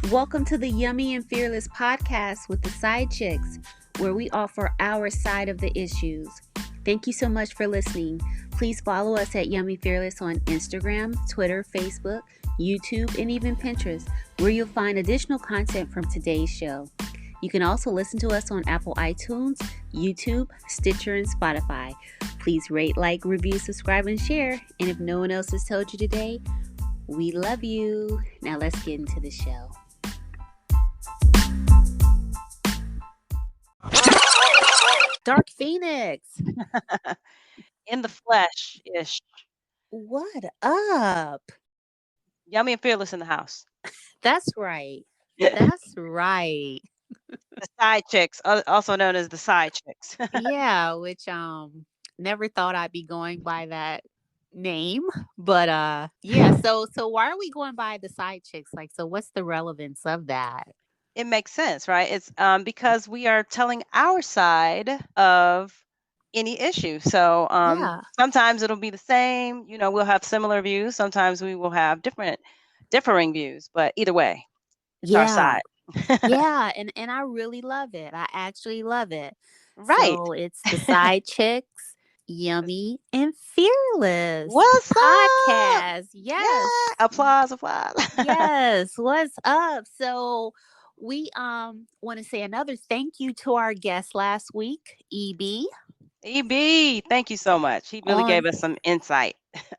Welcome to the Yummy and Fearless podcast with the Side Chicks, where we offer our side of the issues. Thank you so much for listening. Please follow us at Yummy Fearless on Instagram, Twitter, Facebook, YouTube, and even Pinterest, where you'll find additional content from today's show. You can also listen to us on Apple iTunes, YouTube, Stitcher, and Spotify. Please rate, like, review, subscribe, and share. And if no one else has told you today, we love you. Now let's get into the show. Dark Phoenix. In the flesh-ish. What up? Yummy and Fearless in the house. That's right. That's right. The Side Chicks, also known as the Side Chicks. Yeah, which never thought I'd be going by that name, but yeah, so why are we going by the Side Chicks? Like, so what's the relevance of that? It makes sense, right? It's because we are telling our side of any issue. So Yeah. sometimes it'll be the same, we'll have similar views. Sometimes we will have differing views, but either way, it's our side. Yeah, and I really love it. I actually love it. Right. So it's the Side Chicks, Yummy and Fearless. What's podcast. Up? Yes. Yeah. Applause. Yes. What's up? So we want to say another thank you to our guest last week, EB. EB, thank you so much. He really gave us some insight.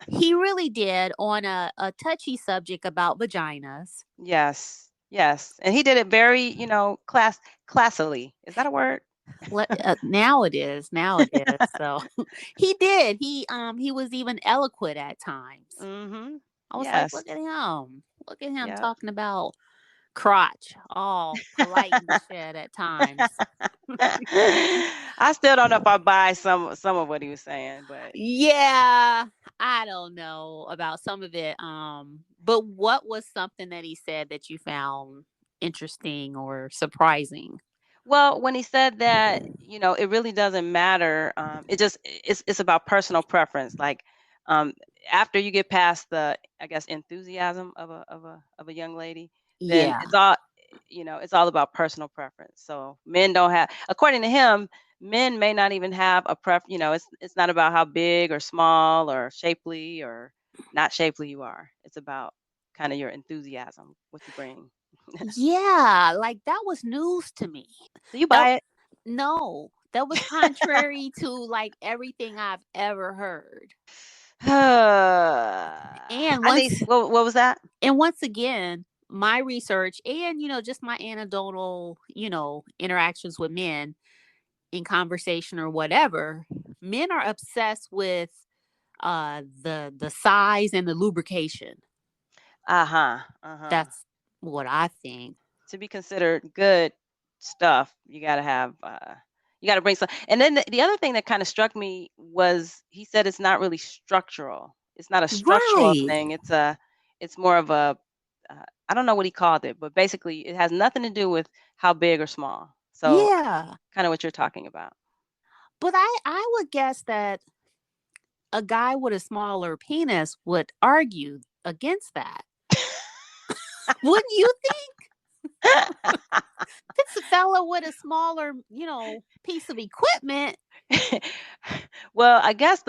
He really did, on a touchy subject about vaginas. Yes. And he did it very, classily. Is that a word? Now it is. So he did. He was even eloquent at times. Mm-hmm. I was like, look at him talking about crotch, all polite and shit at times. I still don't know if I buy some of what he was saying, but yeah, I don't know about some of it. But what was something that he said that you found interesting or surprising? Well, when he said that, it really doesn't matter. It's about personal preference. Like, after you get past the, I guess, enthusiasm of a young lady, then it's all, it's all about personal preference. So men don't have, according to him, men may not even have a it's not about how big or small or shapely or not shapely you are. It's about kind of your enthusiasm, what you bring. Yeah, like that was news to me. Do you buy it? No, that was contrary to like everything I've ever heard. And what was that? And once again, my research and just my anecdotal interactions with men in conversation or whatever, men are obsessed with the size and the lubrication. That's what I think. To be considered good stuff, you got to have you got to bring some. And then the other thing that kind of struck me was he said it's not really structural. It's not a structural thing. It's more of a I don't know what he called it, but basically it has nothing to do with how big or small. So kind of what you're talking about. But I would guess that a guy with a smaller penis would argue against that. Wouldn't you think? It's a fella with a smaller, piece of equipment. Well, I guess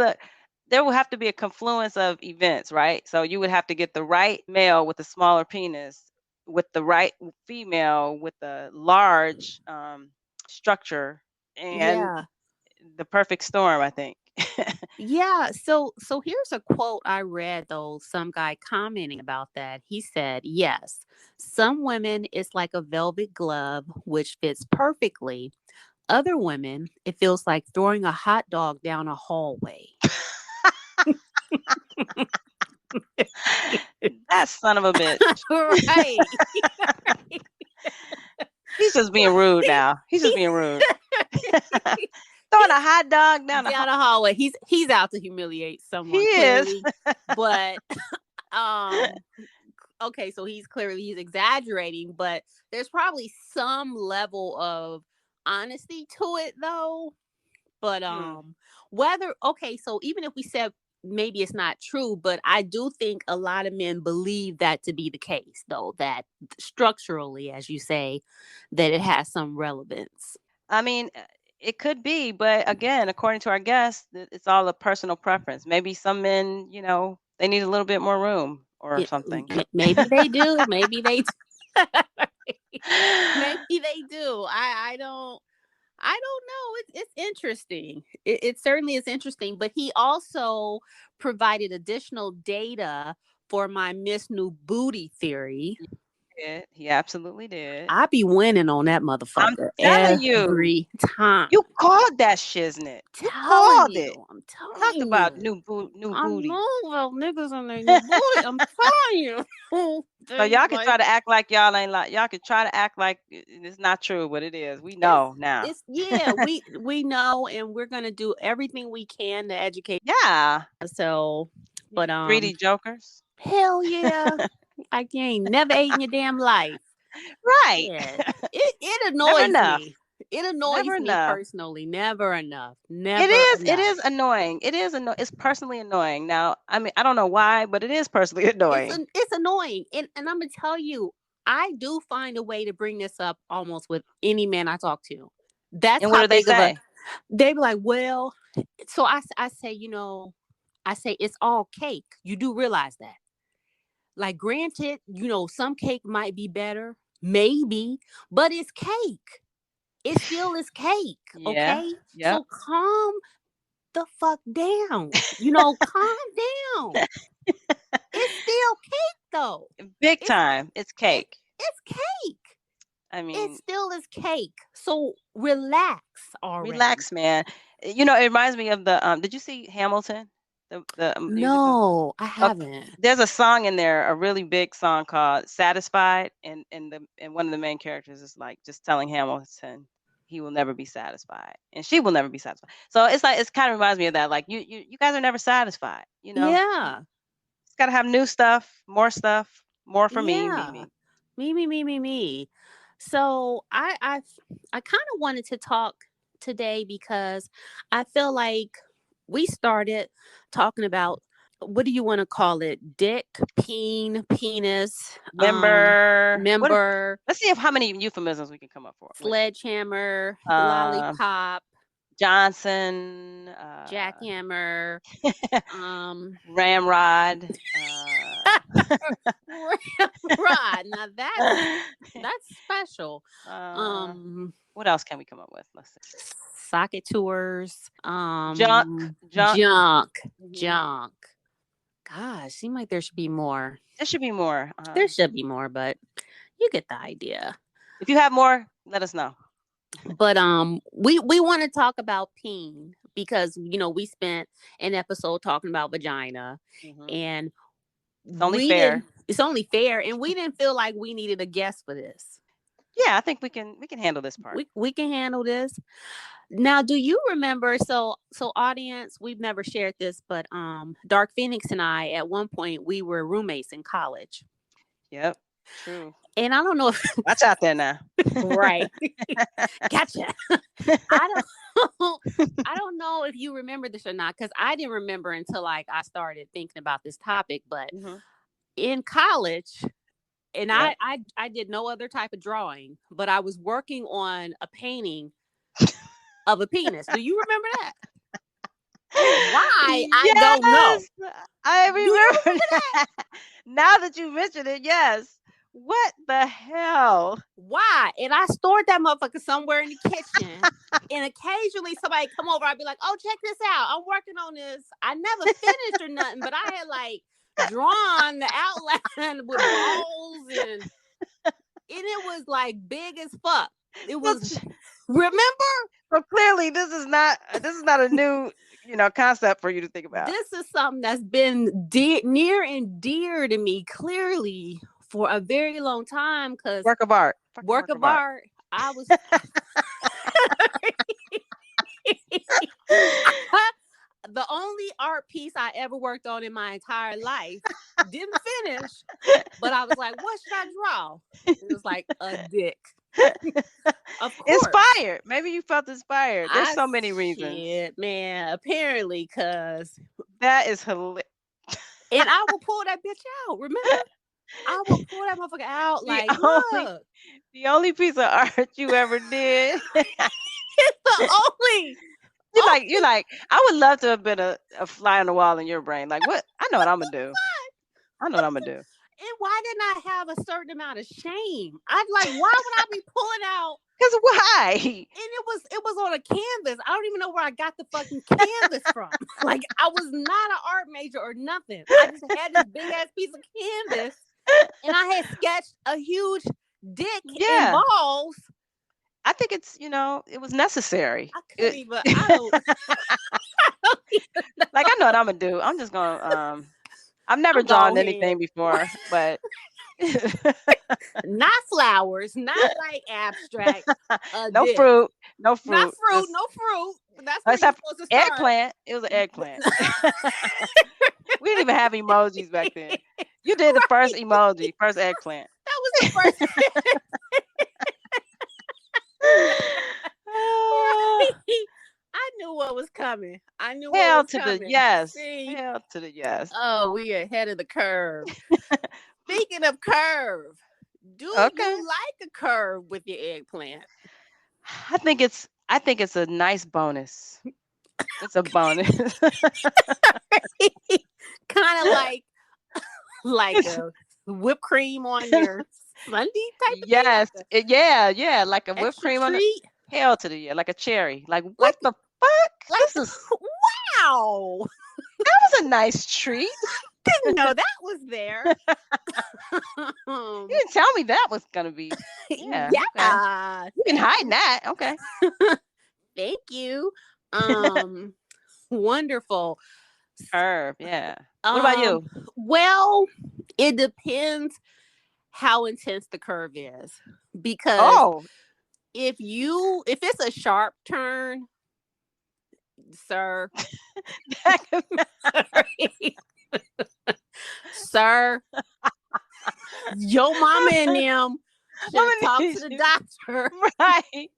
there will have to be a confluence of events, right? So you would have to get the right male with a smaller penis with the right female with a large structure and the perfect storm, I think. Yeah. So here's a quote I read, though, some guy commenting about that. He said, yes, some women it's like a velvet glove, which fits perfectly. Other women, it feels like throwing a hot dog down a hallway. That son of a bitch. Right. He's just being rude now. He's just being rude. Throwing a hot dog down a hallway. He's out to humiliate someone. He clearly. Is. But okay, so he's exaggerating, but there's probably some level of honesty to it though. But so even if we said maybe it's not true, but I do think a lot of men believe that to be the case, though, that structurally, as you say, that it has some relevance. I mean, it could be, but again, according to our guest, it's all a personal preference. Maybe some men, they need a little bit more room or something. Maybe they do. Maybe they do. Maybe they do. I don't know. It's interesting. It certainly is interesting. But he also provided additional data for my Miss New Booty theory. He absolutely did. I be winning on that I'm motherfucker telling you, every time. you called that shiznit. You Telling called it. you. I'm telling Talked you. about new I booty. know about niggas and their new booty. I'm telling you. So y'all can try to act like y'all ain't like y'all can try to act like it's not true, but it is. We know now. We know, and we're gonna do everything we can to educate. Yeah. So, but greedy jokers. hell yeah. Like you ain't never ate in your damn life. Right. Yeah. It annoys me. It annoys Never me enough. personally. Never enough. Never It is. enough. It is annoying. It's personally annoying. Now, I mean, I don't know why, but it is personally annoying. It's annoying. And I'm gonna tell you, I do find a way to bring this up almost with any man I talk to. That's and what how do they big of a say? they be like, well, so I say, I say it's all cake. You do realize that. Like, granted, some cake might be better, maybe, but it's cake. It still is cake. Yeah. Okay. Yep. So calm the fuck down. Calm down. It's still cake though. Big time. It's cake. It's cake. I mean, it still is cake. So relax already. Relax, man. It reminds me of the did you see Hamilton? The musical? No, I haven't. There's a song in there, a really big song called Satisfied, and one of the main characters is like just telling Hamilton he will never be satisfied and she will never be satisfied. So it's like, it's kind of reminds me of that. Like you guys are never satisfied, Yeah. It's gotta have new stuff, more for me. Me. So I kind of wanted to talk today because I feel like we started talking about, what do you want to call it? Dick, peen, penis, member. Let's see how many euphemisms we can come up for. Sledgehammer, lollipop, Johnson, jackhammer, ramrod. Ramrod. Now that's special. What else can we come up with? Let's see. Socket tours. Junk. Gosh, seems like there should be more. There should be more. There should be more, but you get the idea. If you have more, let us know. But we want to talk about peen because we spent an episode talking about vagina, and it's only fair. It's only fair, and we didn't feel like we needed a guest for this. Yeah, I think we can handle this part. We can handle this. Now, do you remember? So audience, we've never shared this, but Dark Phoenix and I, at one point, we were roommates in college. Yep, true. And I don't know if watch out there now. Right. Gotcha. I don't know if you remember this or not, because I didn't remember until I started thinking about this topic. But in college, and I did no other type of drawing, but I was working on a painting of a penis. Do you remember that? Why? Yes, I don't know. I remember that. Now that you mentioned it, yes. What the hell? Why? And I stored that motherfucker somewhere in the kitchen. And occasionally somebody come over, I'd be like, oh, check this out. I'm working on this. I never finished or nothing, but I had drawn the outline with balls and it was big as fuck. It was, remember? So clearly this is not a new concept for you to think about. This is something that's been near and dear to me, clearly, for a very long time, because work of art. I was the only art piece I ever worked on in my entire life. Didn't finish, but I was like, what should I draw? It was like a dick. Of course. Inspired. Maybe you felt inspired. There's so many reasons. Man, apparently, because That is hilarious. And I will pull that bitch out. Remember? I will pull that motherfucker out. The Like, only look, the only piece of art you ever did. it's the only. You're like, I would love to have been a fly on the wall in your brain. Like, what? I know what I'm gonna do. I know what I'm gonna do. And why didn't I have a certain amount of shame? I'd like, why would I be pulling out? Cause why? And it was on a canvas. I don't even know where I got the fucking canvas from. Like, I was not an art major or nothing. I just had this big ass piece of canvas, and I had sketched a huge dick and balls. I think it's, it was necessary. I couldn't even. I don't. Like, I know what I'm gonna do. I'm just gonna. I've never drawn anything before, but not flowers, not like abstract. No fruit. Not fruit. Just, no fruit. That's where except you're supposed to start. Eggplant. It was an eggplant. We didn't even have emojis back then. You did the first emoji, first eggplant. That was the first. I knew what was coming. I knew Hell what was to coming. the yes. See? Hell to the yes. Oh, we ahead of the curve. Speaking of curve, do you like a curve with your eggplant? I think it's a nice bonus. It's a bonus. Kind of like a whipped cream on your Sunday type of yes. thing? Yeah, like a whipped cream treat? on the hell to the yeah, like a cherry. Like what the fuck? Like, this is wow. That was a nice treat. Didn't know that was there. You didn't tell me that was gonna be. Yeah. Okay. You can hide that. Okay. Thank you. Wonderful. Curve, yeah. What about you? Well, it depends how intense the curve is. Because if it's a sharp turn, sir. Sir, your mama and them should talk to the doctor. Right.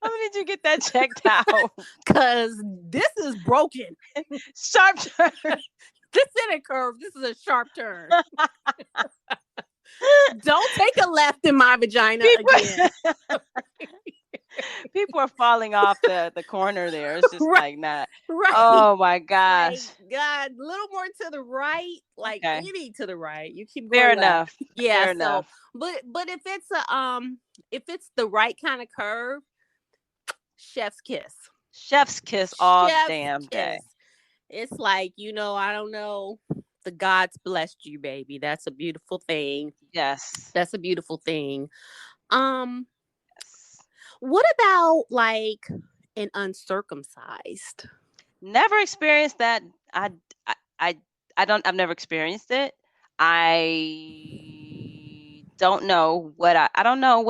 How many did you get that checked out? Because this is broken. Sharp turn. This isn't a curve. This is a sharp turn. Don't take a left in my vagina again. People are falling off the corner there. It's just like not. Right. Oh my gosh. Like, God, a little more to the right, like any to the right. You keep going. Fair left. Enough. Yeah. Fair enough. But if it's the right kind of curve, chef's kiss. Chef's kiss all damn day. It's like, I don't know. The gods blessed you, baby. That's a beautiful thing. Yes. That's a beautiful thing. What about like an uncircumcised? Never experienced that. I've never experienced it. I don't know what I don't know.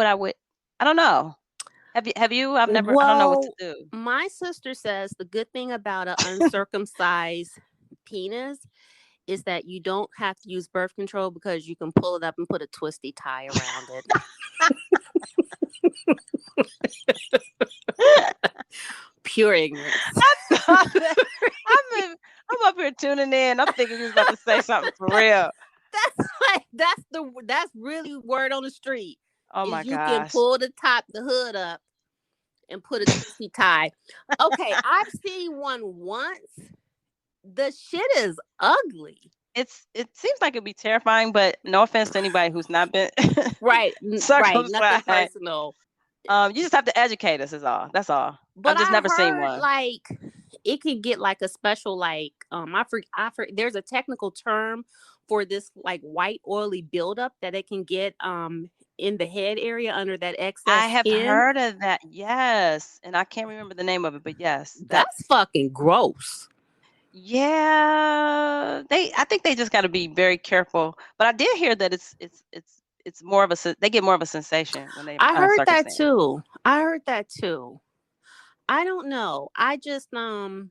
Have you? I've never. I don't know what to do. My sister says the good thing about an uncircumcised penis is that you don't have to use birth control because you can pull it up and put a twisty tie around it. Pure ignorance. I'm up here tuning in. I'm thinking you was about to say something for real. That's really word on the street. Oh my gosh. You can pull the hood up and put a twisty tie. Okay, I've seen one once. The shit is ugly. It seems like it'd be terrifying, but no offense to anybody who's not been right, nothing personal. You just have to educate us, is all. That's all. But I've just never seen one. Like it could get like a special I there's a technical term for this like white oily buildup that it can get in the head area under that excess I have skin. heard of that. Yes, and I can't remember the name of it, but yes, that's fucking gross. Yeah, I think they just got to be very careful. But I did hear that it's more of they get more of a sensation when they. I heard that too. I don't know. I just to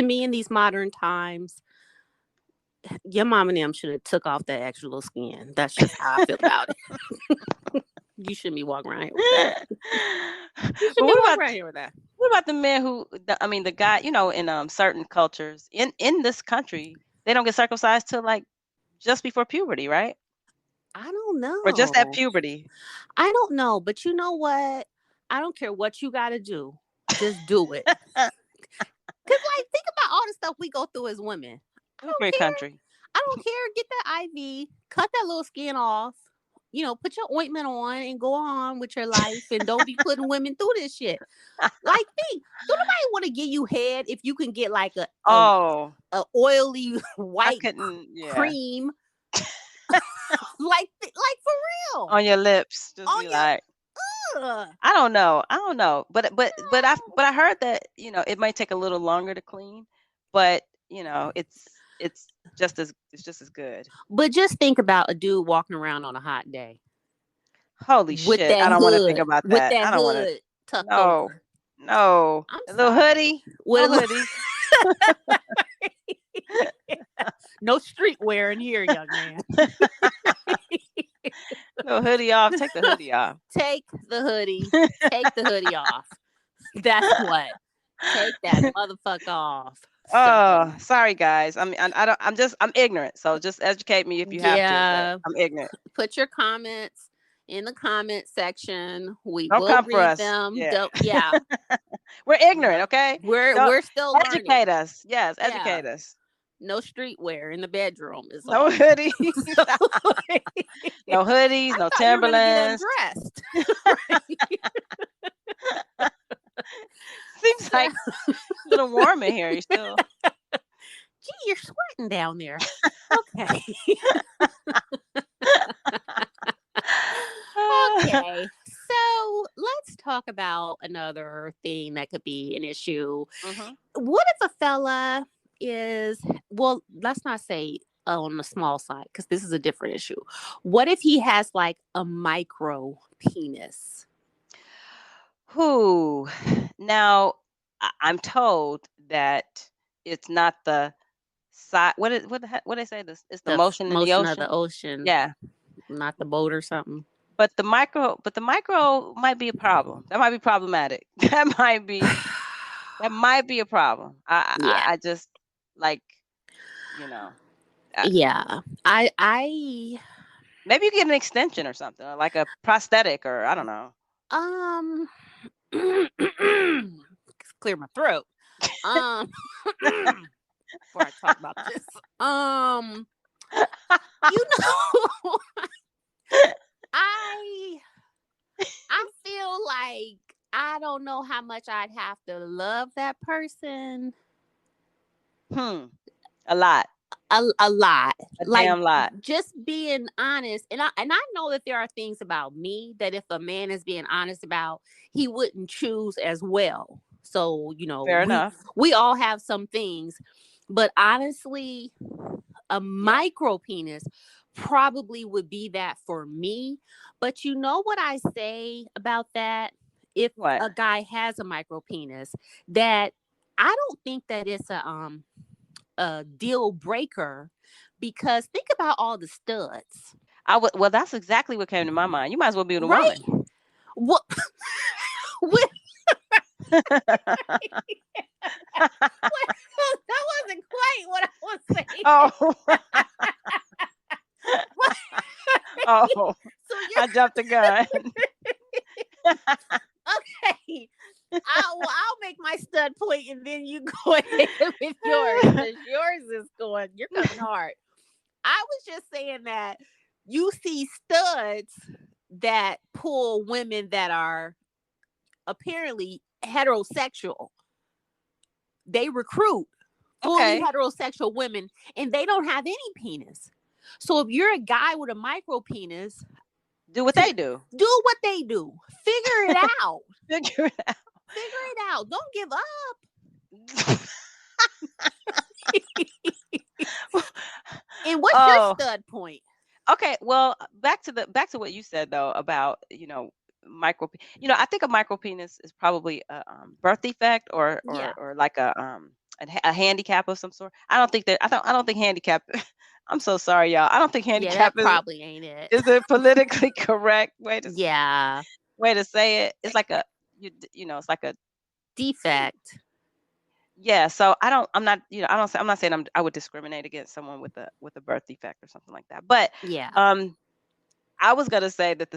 me in these modern times, your mom and them should have took off that extra little skin. That's just how I feel about it. You shouldn't be walking around here with that. What What about the men who, I mean, the guy, in certain cultures in this country, they don't get circumcised till like just before puberty, right? I don't Or just at know. puberty. I don't know, but you know what? I don't care what you got to do. Just do it. Because, like, think about all the stuff we go through as women. I don't Great care. country. I don't care. Get that IV, cut that little skin off, put your ointment on and go on with your life and don't be putting women through this shit. Like me, don't nobody want to give you head if you can get like a oily white cream. like for real. On your lips. Just on be like, I don't know. But I heard that, it might take a little longer to clean, but it's just as good. But just think about a dude walking around on a hot day. Holy shit. I don't want to think about that. With that I don't want hood tucked over. No. A little hoodie. With a hoodie. No streetwear in here, young man. No hoodie off. Take the hoodie off. Take the hoodie. Take the hoodie off. That's what. Take that motherfucker off. Oh, sorry guys. I'm ignorant. So just educate me if you have to. I'm ignorant. Put your comments in the comment section. We Don't will come read for us. them. Yeah. We're ignorant, okay? We're still educate learning. Us. Yes, educate us. No streetwear in the bedroom. Is no hoodies. No hoodies. No Timberlands. You were dressed. Seems like a little warm in here. You still. Gee, you're sweating down there. Okay. Okay. So let's talk about another thing that could be an issue. Mm-hmm. What if a fella is, well, let's not say on the small side, because this is a different issue. What if he has like a micro penis? Who? Now, I'm told that it's not the side. What they say? This it's the motion in the ocean. Of the ocean. Yeah, not the boat or something. But the micro might be a problem. That might be problematic. That might be a problem. I just like, yeah. I maybe you get an extension or something, or like a prosthetic, or I don't know. Clear my throat. Before I talk about this, I feel like I don't know how much I'd have to love that person. A lot. A lot. A damn lot. Just being honest. And I know that there are things about me that if a man is being honest about, he wouldn't choose as well. So, fair enough. We all have some things. But honestly, a micro penis probably would be that for me. But you know what I say about that? If a guy has a micro penis, that I don't think that it's a deal breaker, because think about all the studs. Well, that's exactly what came to my mind. You might as well be with a woman. What? That wasn't quite what I was saying. Oh. Oh. So I jumped the gun. Okay. I'll make my stud point and then you go ahead with yours. Yours is going, you're coming hard. I was just saying that you see studs that pull women that are apparently heterosexual. They recruit fully heterosexual women and they don't have any penis. So if you're a guy with a micro penis, do what they do. Do what they do. Figure it out. Figure it out. Figure it out. Don't give up. And what's your stud point? Okay, well, back to what you said though about micro. I think a micro penis is probably a birth defect or like a handicap of some sort. I don't think handicap. I'm so sorry, y'all. I don't think handicap probably ain't it. Is a politically correct way to way to say it. It's like it's like a defect. Yeah, so I'm not, I'm not saying I would discriminate against someone with a birth defect or something like that. But Yeah. I was gonna say that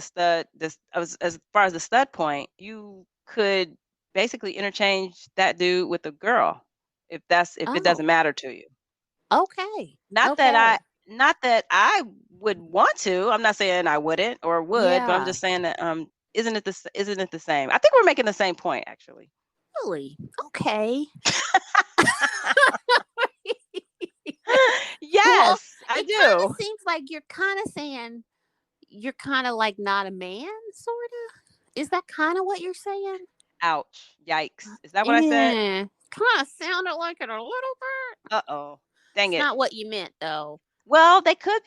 as far as the stud point, you could basically interchange that dude with a girl if it doesn't matter to you. Okay. Not that Okay. I would want to. I'm not saying I wouldn't or would, but I'm Yeah. just saying that isn't it the same? I think we're making the same point actually. Really? Okay. Well, Yes, I it kind do. of seems like you're kind of saying you're kind of like not a man, sort of. Is that kind of what you're saying? Ouch. Yikes. Is that what I said? Kind of sounded like it a little bit. Uh-oh. Dang It's it. not what you meant, though. Well, they could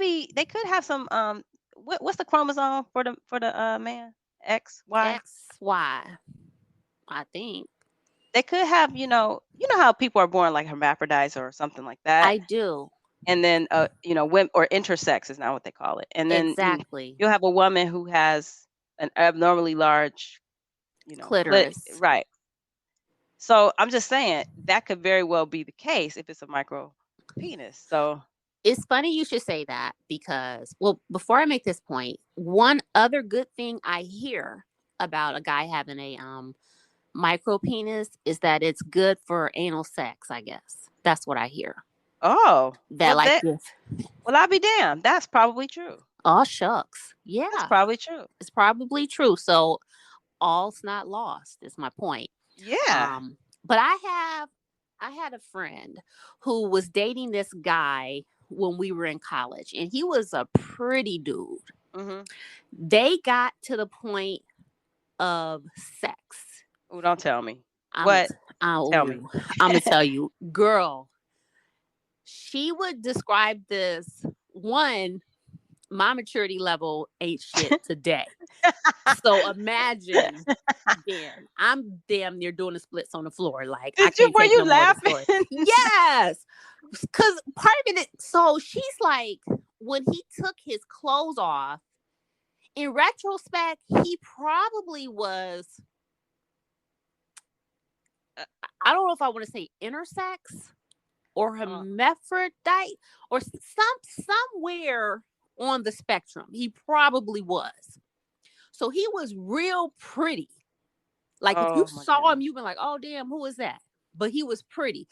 have some what's the chromosome for the man? X, Y. XY, I think. They could have, how people are born like hermaphrodites or something like that. I do. And then women or intersex is not what they call it. And then Exactly. you'll have a woman who has an abnormally large, Clitoris. right. So I'm just saying that could very well be the case if it's a micro penis. So It's funny you should say that because, well, before I make this point, one other good thing I hear about a guy having a micro penis is that it's good for anal sex, I guess. That's what I hear. oh, That well, I'll be damned. That's probably true. Oh, shucks. Yeah. That's probably true. It's probably true. So all's not lost is my point. Yeah. But I had a friend who was dating this guy when we were in college, and he was a pretty dude. Mm-hmm. They got to the point of sex. Oh, don't tell me. Tell me. I'm gonna tell you, girl. She would describe this one. My maturity level ain't shit today. So imagine, damn, I'm damn near doing the splits on the floor. Like, were you laughing? Yes, because part of it. So she's like, when he took his clothes off, in retrospect, he probably was. I don't know if I want to say intersex or hermaphrodite or somewhere on the spectrum. He probably was. So he was real pretty. Like if you saw him, you'd be like, oh, damn, who is that? But he was pretty.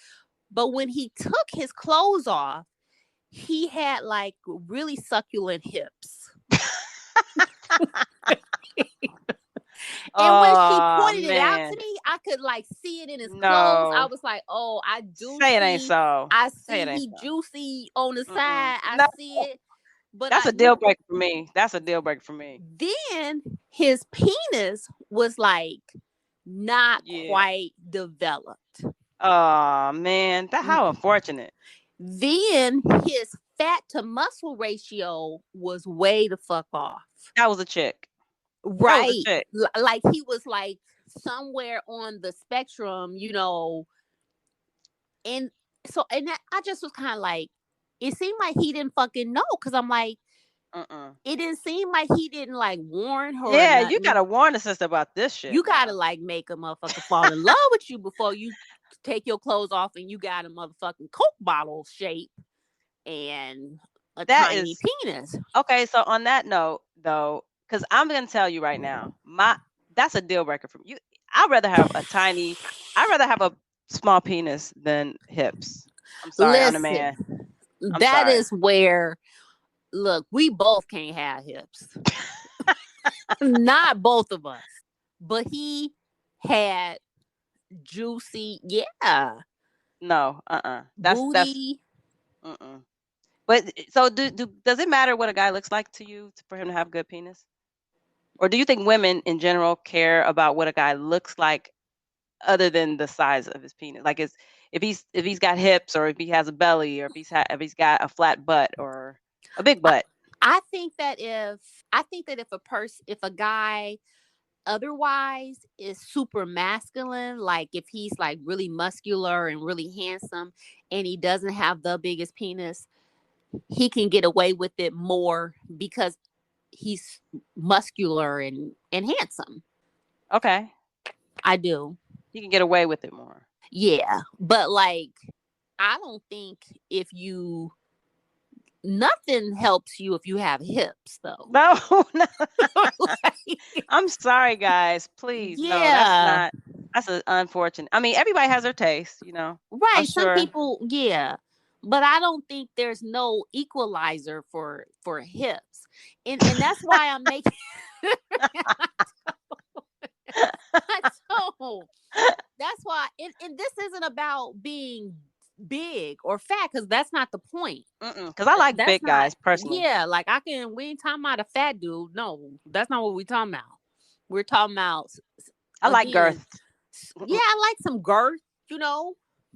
But when he took his clothes off, he had like really succulent hips. And when she pointed it out to me, I could like see it in his clothes. I was like, oh, I do say it ain't so. I see he juicy on the side. I see it. But that's a deal breaker for me. That's a deal breaker for me. Then his penis was like not quite developed. Oh man, how unfortunate. Then his fat to muscle ratio was way the fuck off. That was a chick. Right. Like he was like somewhere on the spectrum, and so I just was kind of like, it seemed like he didn't fucking know, because I'm like, it didn't seem like he didn't like warn her. Yeah, you gotta warn the sister about this shit. You gotta like make a motherfucker fall in love with you before you take your clothes off and you got a motherfucking Coke bottle shape and a tiny penis. Okay, so on that note though, because I'm gonna tell you right now, that's a deal breaker for you. I'd rather have a small penis than hips. I'm sorry, I'm a man. That is where, look, we both can't have hips. Not both of us. But he had juicy, No, That's booty. But so does it matter what a guy looks like to you for him to have good penis? Or do you think women in general care about what a guy looks like other than the size of his penis? Like if he's got hips, or if he has a belly, or if he's got a flat butt or a big butt. I think that if a guy otherwise is super masculine, like if he's like really muscular and really handsome and he doesn't have the biggest penis, he can get away with it more because he's muscular and handsome. Okay. I do. You can get away with it more. Yeah, but like, I don't think nothing helps you if you have hips though. No, no. Like, I'm sorry, guys. Please, no, yeah, that's an unfortunate. I mean, everybody has their taste, I'm right. Some sure. people, yeah, but I don't think there's no equalizer for hips, and that's why I'm making. So that's why, and this isn't about being big or fat, because that's not the point. Because I like That's big not, guys personally. yeah, like we ain't talking about a fat dude. No, that's not what we're talking about. We're talking about, I like again, girth. yeah, I like some girth,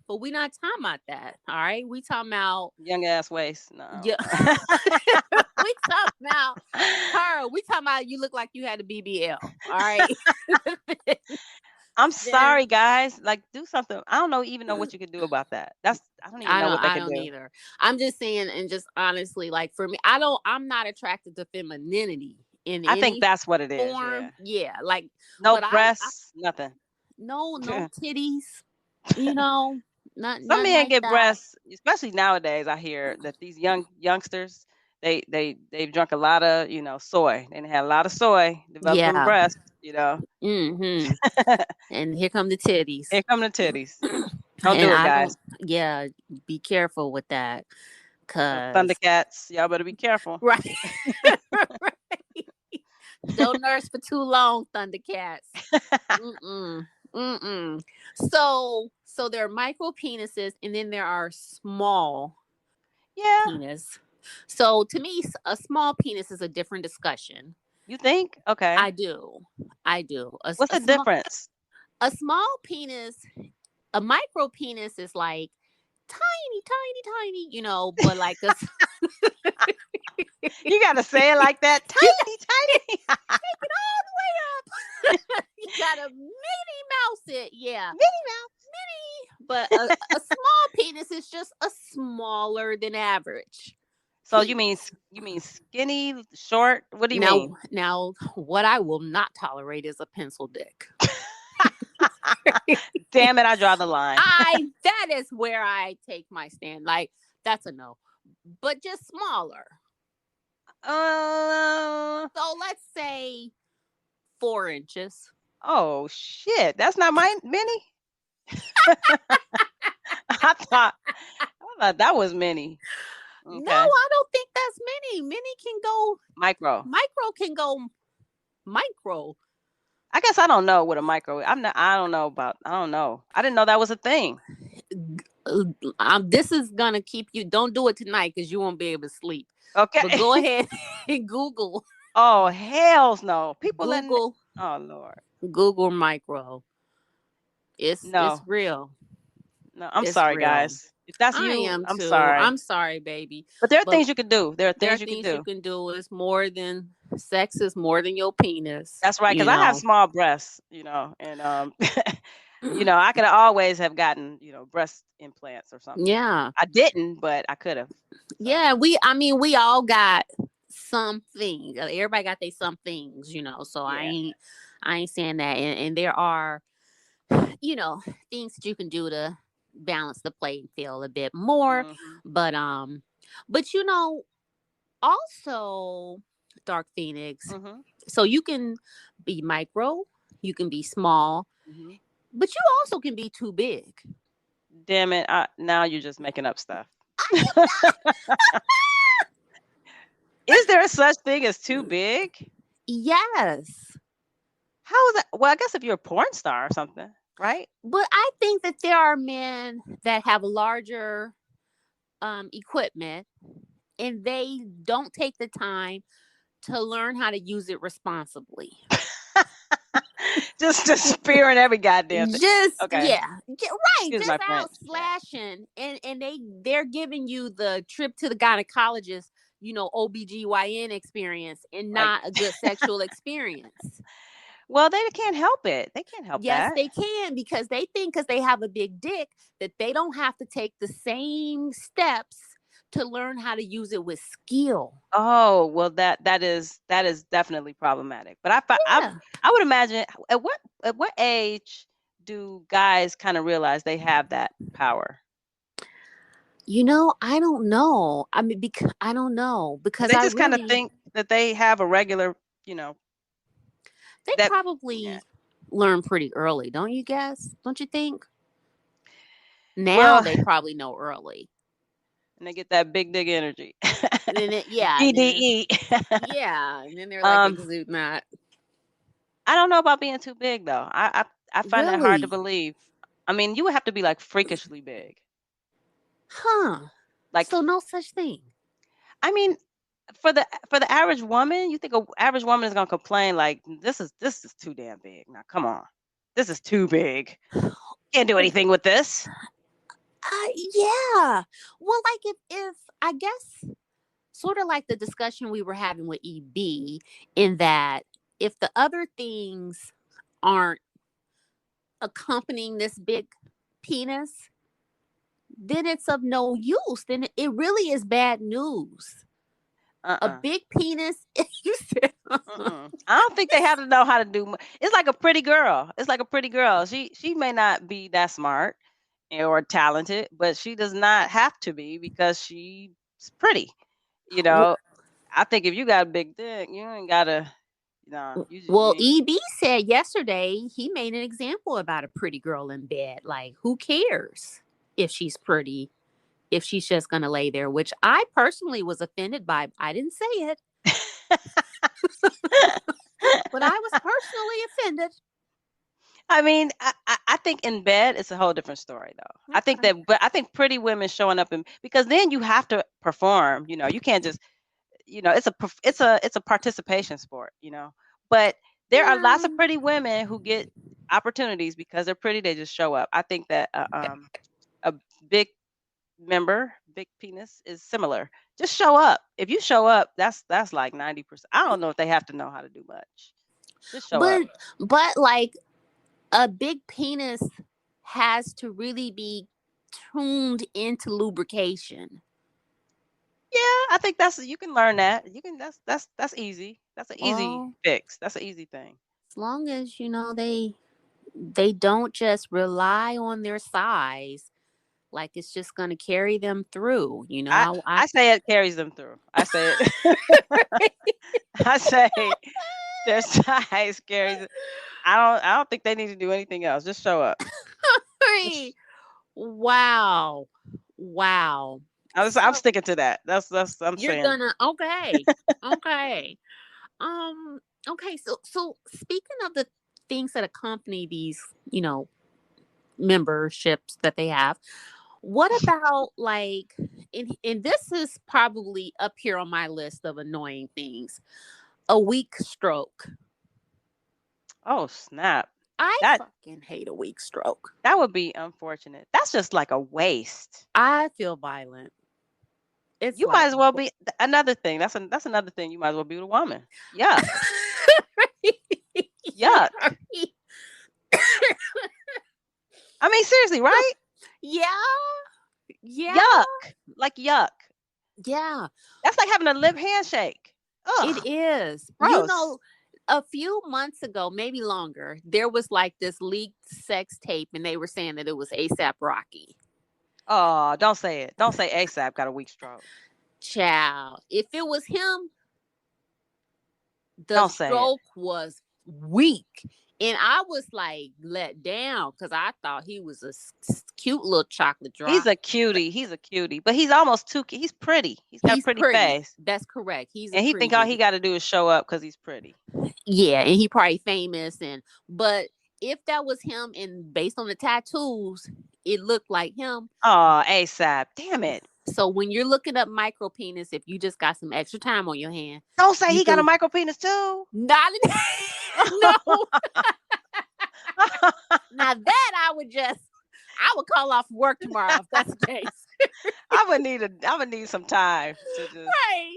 but we're not talking about that. All right. We talking about, Young ass waist. No. yeah. We talking about her. We talking about you look like you had a BBL. All right. I'm sorry, guys. Like, do something. I don't even know what you could do about that. I don't even know what they I could don't do. either. I'm just saying, and just honestly, like for me, I'm not attracted to femininity in I any think that's what it is. form. Yeah, like No but breasts, nothing. no titties, not Some nothing men like get that. breasts, especially nowadays. I hear that these youngsters, they've drunk a lot of soy. They had a lot of soy, developed them Yeah. breasts. Mm-hmm. And here come the titties. Here come the titties. Don't And do it, I guys. don't. Yeah, be careful with that, cause Thundercats, y'all better be careful. right. Right. Don't nurse for too long, Thundercats. So there are micro penises, and then there are small penis. So to me, a small penis is a different discussion. You think? Okay. I do. What's the difference? A small penis, a micro penis is like tiny, but like a. You gotta say it like that. Tiny. Take it all the way up. You gotta Minnie Mouse it. Yeah. Minnie Mouse. But a small penis is just a smaller than average. So you mean skinny, short? What do you mean? Now, what I will not tolerate is a pencil dick. Damn it, I draw the line. That is where I take my stand. Like, that's a no. But just smaller. So let's say 4 inches. Oh shit, that's not my mini. I thought that was mini. Okay. No, I don't think that's mini. Mini can go micro. Micro can go micro. I guess I don't know what a micro is. I don't know. I didn't know that was a thing. This is gonna keep you. Don't do it tonight because you won't be able to sleep. Okay. But go ahead and Google. Oh hells no! People Google. Oh Lord. Google micro. It's real. No, I'm sorry, guys. If that's you, I'm sorry. I'm sorry, baby. But there are things you can do. There are things you can do. It's more than sex. Is more than your penis. That's right. Because I have small breasts, and I could always have gotten, breast implants or something. Yeah. I didn't, but I could have. So. Yeah, we all got something. Everybody got their some things, So yeah. I ain't saying that. And there are, things that you can do to balance the playing field a bit more. Mm-hmm. But also, Dark Phoenix. Mm-hmm. So you can be micro, you can be small, mm-hmm. but you also can be too big. Damn it! Now you're just making up stuff. Is there such thing as too big? Yes. How is that? Well, I guess if you're a porn star or something, right? But I think that there are men that have larger equipment and they don't take the time to learn how to use it responsibly. just spearing every goddamn thing. Okay. Yeah. Right. Excuse just out slashing. And they're giving you the trip to the gynecologist, OBGYN experience and not a good sexual experience. Well, they can't help it. They can't help that. Yes, they can, because they think because they have a big dick that they don't have to take the same steps to learn how to use it with skill. Oh, well, that is definitely problematic. But I would imagine at what age do guys kind of realize they have that power? I don't know. I mean, I don't know Do because they I just kind of really, think that they have a regular, you know, they that yeah. probably learn pretty early, don't you guess? Don't you think? Now Well, they probably know early. and they get that big dig energy. And then yeah, and then BDE. yeah, and then they're like um, exuding that. I don't know about being too big though. I find that hard to Really? believe. I mean, you would have to be like freakishly big. Huh. Like, So no such thing. I mean, for the average woman, you think a average woman is gonna complain like this is too damn big. Now, come on, this is too big. Can't do anything with this. Yeah. Well, like if I guess sort of like the discussion we were having with EB, in that if the other things aren't accompanying this big penis, then it's of no use. Then it really is bad news. A Uh-uh. big penis, you said, Mm-mm. I don't think they have to know how to do. It's like a pretty girl. It's like a pretty girl. She may not be that smart or talented, but she does not have to be because she's pretty. You well, know, I think if you got a big dick, you ain't gotta. No, you well, ain't. EB said yesterday he made an example about a pretty girl in bed. Like, who cares if she's pretty? If she's just going to lay there, which I personally was offended by. I didn't say it, but I was personally offended. I mean, I think in bed it's a whole different story though. I think Okay. that, but I think pretty women showing up in because then you have to perform. You know, you can't just it's a participation sport. You know, but there are lots Yeah. of pretty women who get opportunities because they're pretty. They just show up. I think that a big big penis is similar. Just show up. If you show up, that's like 90%. I don't know if they have to know how to do much. Just show up. But like a big penis has to really be tuned into lubrication. Yeah, I think you can learn that. You can that's easy. That's an easy Well, fix. That's an easy thing. as long as they don't just rely on their size, like it's just going to carry them through. I I I say it carries them through. I say it I say their size carries it. I don't think they need to do anything else. Just show up. Right. Wow. Wow. I'm So sticking to that. That's I'm you're saying. gonna okay. Okay. Um okay, so speaking of the things that accompany these, memberships that they have, what about like and this is probably up here on my list of annoying things. A weak stroke. Oh, snap. I That fucking hate a weak stroke. that would be unfortunate. That's just like a waste. I feel violent. It's You might like as well be another thing. That's another thing. You might as well be with a woman. Yuck. Yeah. Yuck. I mean, seriously, right? Yeah. Yeah. Yuck. Like yuck. Yeah. That's like having a lip handshake. It Ugh. is. Gross. A few months ago, maybe longer, there was like this leaked sex tape, and they were saying that it was ASAP Rocky. Oh, don't say it. Don't say ASAP got a weak stroke. Child, if it was him, the Don't say it. stroke was weak. And I was like let down because I thought he was a cute little chocolate He's drop. a cutie. He's a cutie, but he's almost too. He's pretty. He's got a He's pretty pretty. face, That's correct. He's a and he pretty think all he dude. got to do is show up because he's pretty. Yeah, and he probably famous but if that was him and based on the tattoos, it looked like him. Oh, ASAP. Damn it. So when you're looking up micro penis, if you just got some extra time on your hand, Don't say you he got a can micro penis too. not no. Now that I would call off work tomorrow if that's the case. I would need some time to just. Right.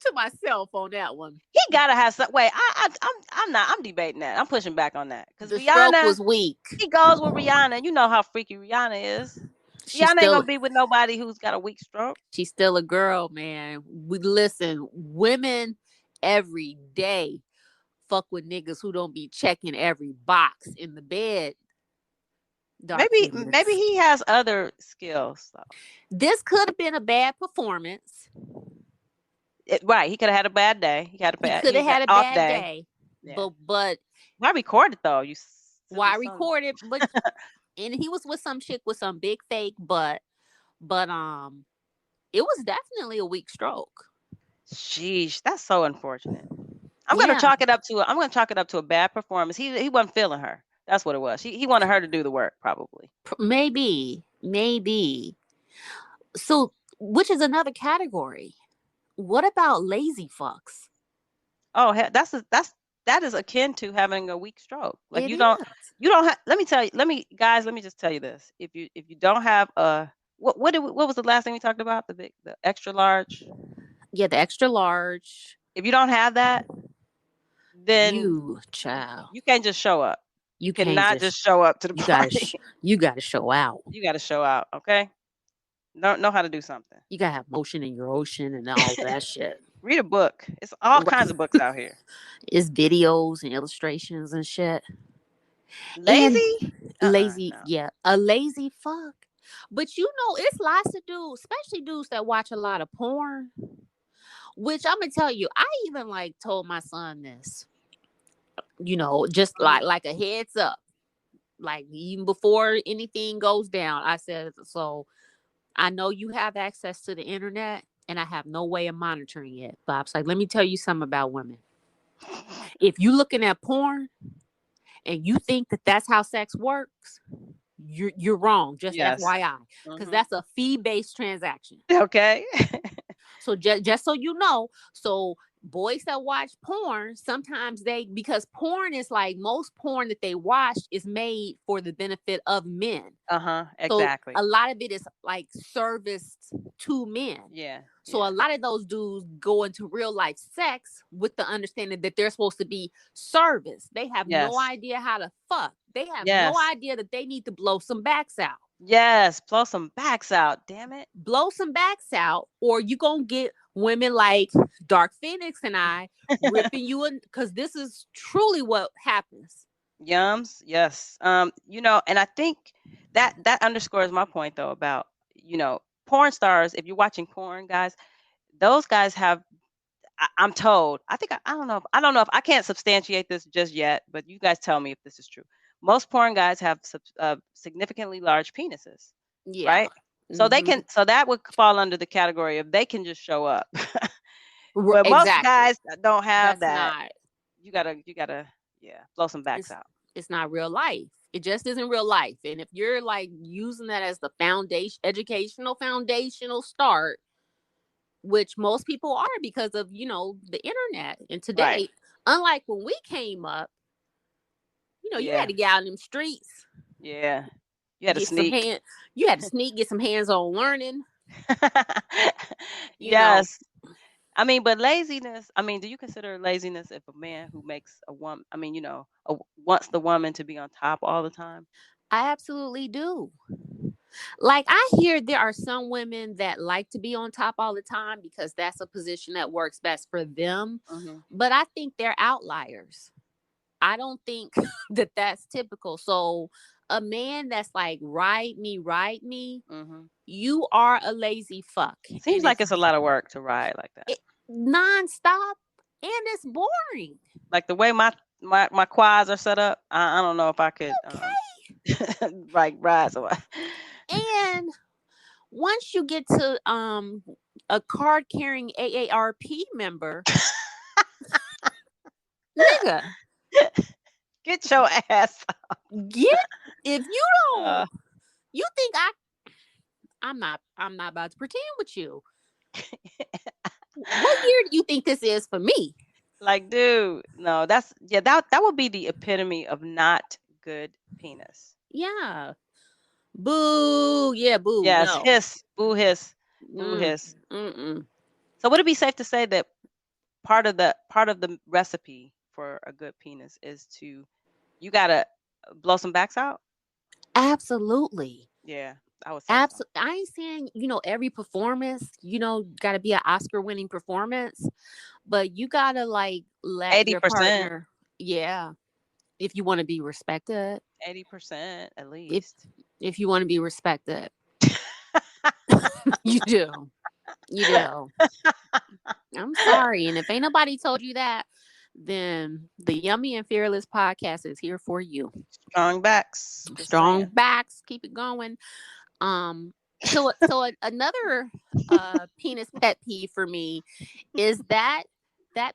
To myself on that one. He gotta have some. Wait, I'm debating that. I'm pushing back on that because The stroke Rihanna. was weak. He goes with Rihanna. You know how freaky Rihanna is. She's Rihanna ain't still gonna be with nobody who's got a weak stroke. she's still a girl, man. We listen, women every day fuck with niggas who don't be checking every box in the bed. dark Maybe penis. he has other skills. So. This could have been a bad performance. Right, he could have had a bad day. He could have had a off bad day. day. Yeah. But Why record it though? You why silly son. record it? But and he was with some chick with some big fake butt. But it was definitely a weak stroke. Sheesh, that's so unfortunate. I'm gonna chalk it up to a bad performance. He wasn't feeling her. That's what it was. He wanted her to do the work, probably. Maybe. So, which is another category. What about lazy fucks? Oh, that is akin to having a weak stroke. Like It you don't have. Let me just tell you this. If you don't have a what was the last thing we talked about? The extra large. Yeah, the extra large. If you don't have that, then you can't just show up. You cannot just show up to the party. You gotta show out. You gotta show out. Okay. Know how to do something. You gotta have motion in your ocean and all that shit. Read a book. It's all kinds of books out here. It's videos and illustrations and shit. Lazy? Lazy, no. yeah. A lazy fuck. But it's lots of dudes, especially dudes that watch a lot of porn. Which I'm gonna tell you, I even told my son this. Just like a heads up. Like even before anything goes down, I said, so I know you have access to the internet and I have no way of monitoring it. But I was like, let me tell you something about women. If you looking at porn and you think that that's how sex works, you're wrong. Just FYI, because that's a fee-based transaction. Okay. So just so you know, so boys that watch porn, sometimes because porn is most porn that they watch is made for the benefit of men. Exactly. So a lot of it is serviced to men. Yeah. So a lot of those dudes go into real life sex with the understanding that they're supposed to be serviced. They have no idea how to fuck. They have no idea that they need to blow some backs out. Yes, blow some backs out. Damn it. Blow some backs out, or you gonna get women like Dark Phoenix and I ripping you in, because this is truly what happens. Yums, yes. And I think that underscores my point though about, porn stars. If you're watching porn, guys, those guys have, I'm told, I don't know if I can't substantiate this just yet, but you guys tell me if this is true. Most porn guys have significantly large penises. Yeah. Right. So they can, so that would fall under the category of they can just show up. But most guys don't have that. You gotta, blow some backs out. It's not real life. It just isn't real life. And if you're using that as the foundational start, which most people are because of, the internet. And today, unlike when we came up, you had to get out in them streets. Yeah. You had to sneak. You had to sneak, get some hands-on learning. Yes. I mean, but laziness, do you consider laziness if a man who makes a woman, wants the woman to be on top all the time? I absolutely do. I hear there are some women that like to be on top all the time because that's a position that works best for them. Mm-hmm. But I think they're outliers. I don't think that that's typical. So a man that's ride me, mm-hmm. You are a lazy fuck. Seems like it's a lot of work to ride like that. Non-stop, and it's boring. Like the way my quads are set up, I don't know if I could ride so. And once you get to a card-carrying AARP member, nigga, get your ass up. If you don't, you think I'm not about to pretend with you. What year do you think this is for me? Dude, no, that would be the epitome of not good penis. Yeah. Boo. Yeah, boo. Yes, no. Hiss. Boo, hiss. Boo, hiss. Mm-mm. So would it be safe to say that part of the recipe for a good penis is you gotta blow some backs out? Absolutely. Yeah, I would say so. I ain't saying, every performance, gotta be an Oscar-winning performance, but you gotta let 80%. your partner. Yeah. If you want to be respected, 80% at least. if you want to be respected, you do. You do. I'm sorry. And if ain't nobody told you that, then the Yummy and Fearless podcast is here for you. Strong backs. Strong backs. Keep it going. So another penis pet peeve for me is that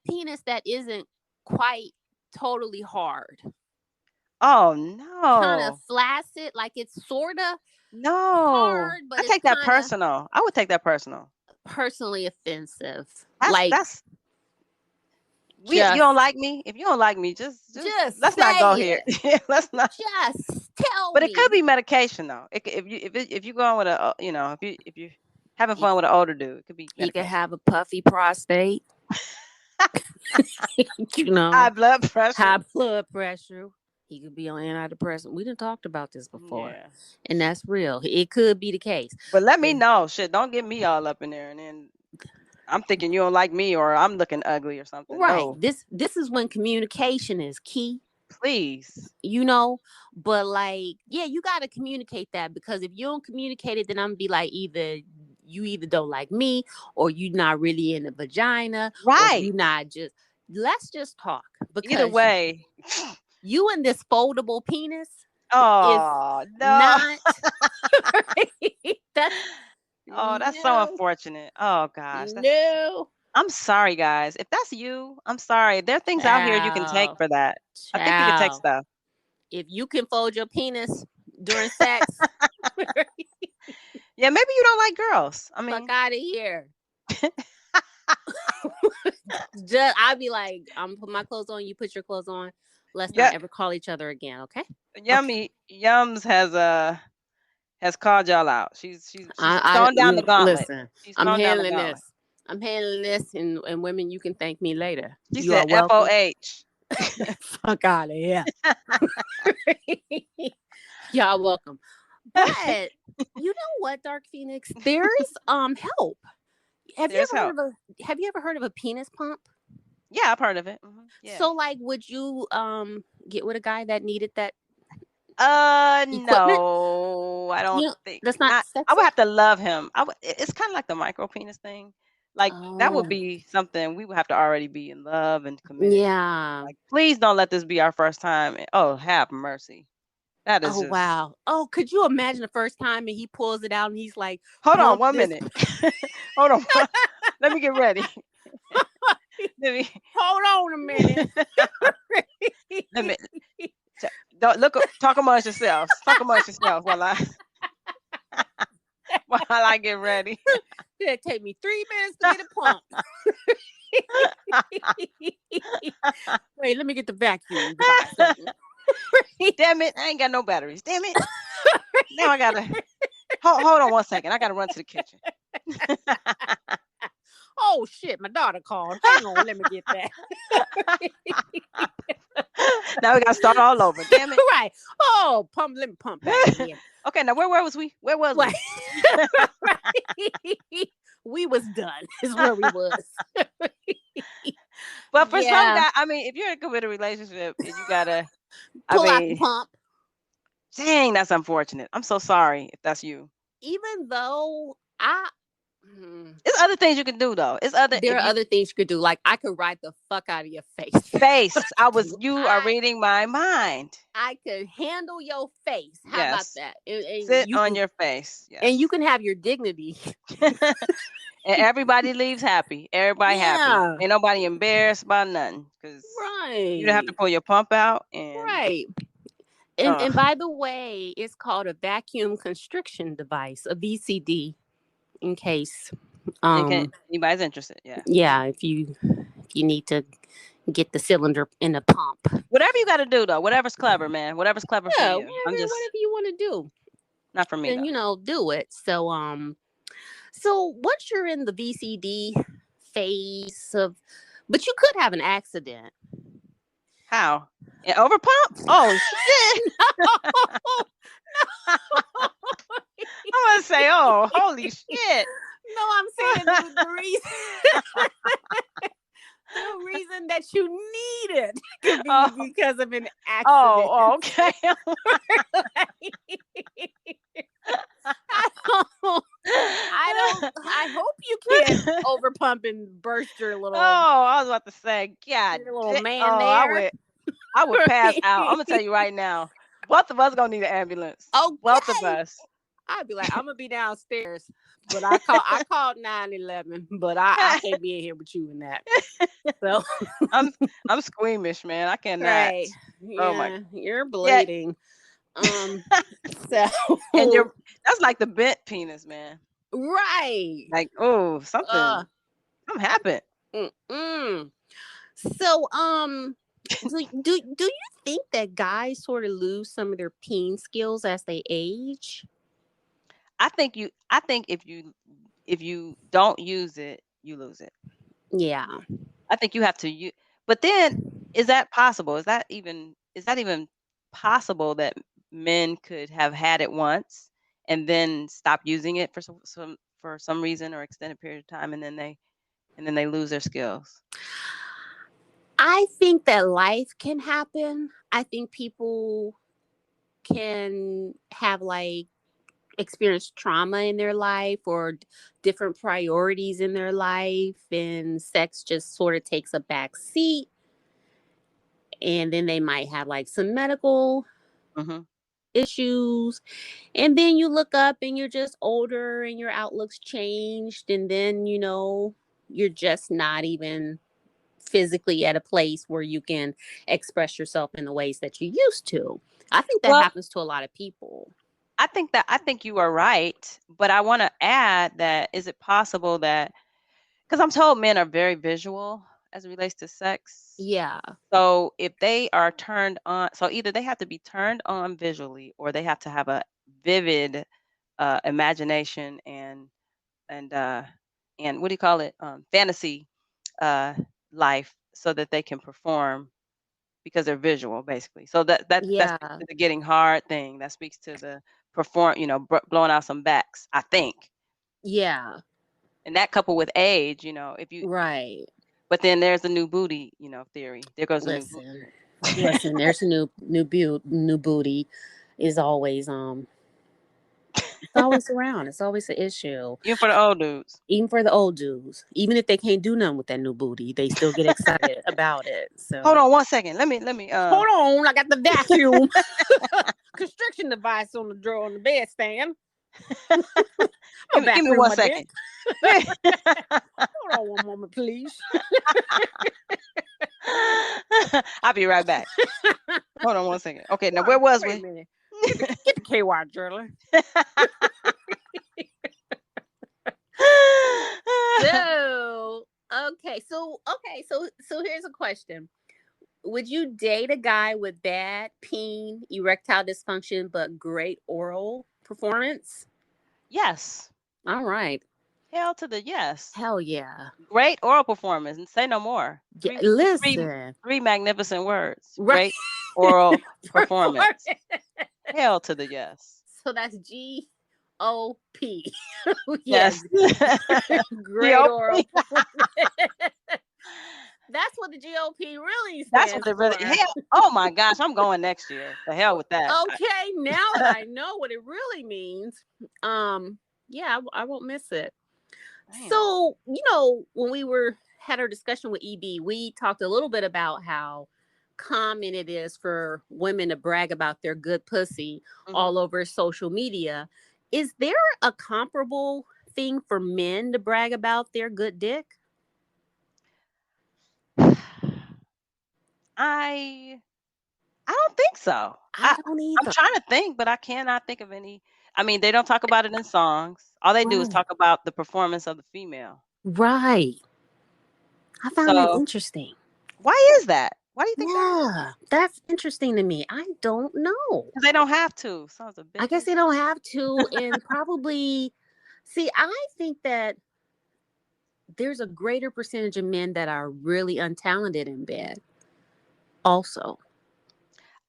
penis that isn't quite totally hard. Oh no. Kind of flaccid, like it's sort of hard, but I take that personal. I would take that personal. Personally offensive. You don't like me? If you don't like me, just let's not go here. Let's not. Just tell me. But it could be medication though. If you going with a if you having fun with an older dude, it could be medication. He could have a puffy prostate. High blood pressure. He could be on antidepressant. We done talked about this before, and that's real. It could be the case. But let me know. Shit, don't get me all up in there, and then I'm thinking you don't like me, or I'm looking ugly, or something. Right. No. This is when communication is key. Please. But you got to communicate that, because if you don't communicate it, then I'm gonna be like, either you don't like me, or you not really in the vagina, right? You not just. Let's just talk. Because either way. You and this foldable penis. Oh no! Not. That's so unfortunate. Oh gosh. No. I'm sorry, guys. If that's you, I'm sorry. There are things out here you can take for that. I think you can take stuff. If you can fold your penis during sex. Yeah, maybe you don't like girls. I mean, fuck out of here. I'd be like, I'm gonna put my clothes on, you put your clothes on. Let's not ever call each other again, okay? Yums has called y'all out. She's throwing down the gauntlet. Listen, I'm handling this. I'm handling this, and women, you can thank me later. She said FOH. Fuck out of here. Y'all welcome. But you know what, Dark Phoenix? There's help. Have you ever heard of a penis pump? Yeah, I've heard of it. Mm-hmm. Yeah. So, would you get with a guy that needed that? No, I don't think. That's not. I would have to love him. It's kind of like the micro penis thing. That would be something we would have to already be in love and committed. Yeah. Please don't let this be our first time. Oh, have mercy. That is. Oh wow. Oh, could you imagine the first time and he pulls it out and he's like, "Hold on, 1 minute. Hold on. Let me get ready." Hold on a minute. Talk amongst yourselves. Talk amongst yourselves while I get ready. It'll take me 3 minutes to get a pump. Wait, let me get the vacuum. Damn it, I ain't got no batteries. Damn it. Now I gotta hold on 1 second. I gotta run to the kitchen. Oh shit, my daughter called. Hang on, let me get that. Now we gotta start all over. Damn it. Right. Oh, let me pump back again. Okay, now where was we? Where was we? We was done. Is where we was. But for some guy, I mean, if you're in a committed relationship and you gotta pull out the pump. Dang, that's unfortunate. I'm so sorry if that's you. Even though There's other things you can do though. There are other things you could do. Like I could ride the fuck out of your face. You are reading my mind. I could handle your face. How about that? And sit on your face. Yes. And you can have your dignity. And everybody leaves happy. Everybody happy. Ain't nobody embarrassed about nothing. Because you don't have to pull your pump out. Right. And by the way, it's called a vacuum constriction device, a VCD. In case anybody's interested, if you need to get the cylinder in the pump, whatever you got to do though, whatever's clever, man, whatever's clever for you. Whatever you want to do, not for me. Then do it. So once you're in the VCD phase but you could have an accident. How? Over pump? Oh shit! No. I want to say, oh, holy shit. No, I'm saying the reason. the reason that you need it could be Oh. because of an accident. Oh, okay. I hope you can't overpump and burst your little, I was about to say, God, your little man I there. would pass out. I'm gonna tell you right now, both of us gonna need an ambulance. Both of Okay. us. I'd be like, I'm gonna be downstairs, but I called 911, but I can't be in here with you in that. So I'm squeamish, man. I cannot. right, Oh my. yeah, you're bleeding. So And that's like the bent penis, man. right, Like, oh, something happened. So do you think that guys sort of lose some of their peen skills as they age? I think if you don't use it, you lose it. Yeah. I think you have to use. But then, is that possible? Is that even possible that men could have had it once and then stop using it for some reason or extended period of time, and then they lose their skills? I think that life can happen. I think people can have like experienced trauma in their life or different priorities in their life, and sex just sort of takes a back seat. And then they might have like some medical issues. And then you look up and you're just older and your outlook's changed. And then, you're just not even physically at a place where you can express yourself in the ways that you used to. I think that happens to a lot of people. I think you are right, but I want to add that is it possible that, because I'm told men are very visual as it relates to sex. Yeah. So if they are turned on, so either they have to be turned on visually or they have to have a vivid imagination and what do you call it? Fantasy life so that they can perform because they're visual basically. So that Yeah. speaks to the getting hard thing. That speaks to the blowing out some backs, I think. Yeah. And that coupled with age, if you right. But then there's the new booty, theory. There goes the new Listen, there's a new booty is always it's always around. It's always an issue. Even for the old dudes. Even for the old dudes. Even if they can't do nothing with that new booty, they still get excited about it. So hold on 1 second. Let me hold on. I got the vacuum constriction device on the drawer on the bed stand. give me 1 second. Hold on one moment, please. I'll be right back. Hold on 1 second. Okay, now where was we? Get the KY journal. So here's a question. Would you date a guy with bad peen, erectile dysfunction, but great oral performance? Yes. All right. Hell to the yes. Hell yeah. Great oral performance, and say no more. Listen. Three magnificent words. Right. Great oral performance. Hell to the yes. So that's GOP. Yes. Great oral performance. That's what the GOP really stands That's what it really. Hell, oh my gosh, I'm going next year. The hell with that. Okay, now that I know what it really means, yeah, I won't miss it. Damn. So, when we had our discussion with EB, we talked a little bit about how common it is for women to brag about their good pussy all over social media. Is there a comparable thing for men to brag about their good dick? I don't think so. I don't either. I'm trying to think, but I cannot think of any. I mean, they don't talk about it in songs. All they do is talk about the performance of the female. Right. I found that interesting. Why is that? Why do you think that? That's interesting to me. I don't know. Because they don't have to. Sons of bitches. I guess they don't have to. And probably, see, I think that there's a greater percentage of men that are really untalented in bed. Also,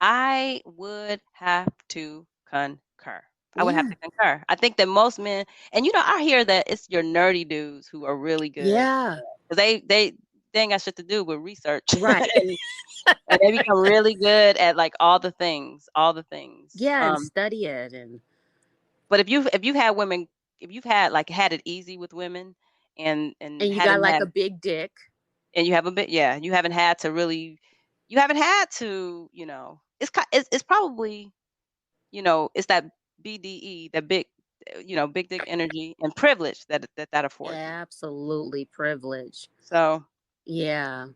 I would have to concur. I think that most men, and I hear that it's your nerdy dudes who are really good. Yeah. They they ain't got shit to do with research. Right. And they become really good at like all the things. Yeah, and study it But if you've had women, if you've had it easy with women and you got like a big dick. and you have a bit, yeah, you haven't had to, it's probably, it's that BDE, that big, big dick energy and privilege that affords you. Absolutely privileged. So, yeah.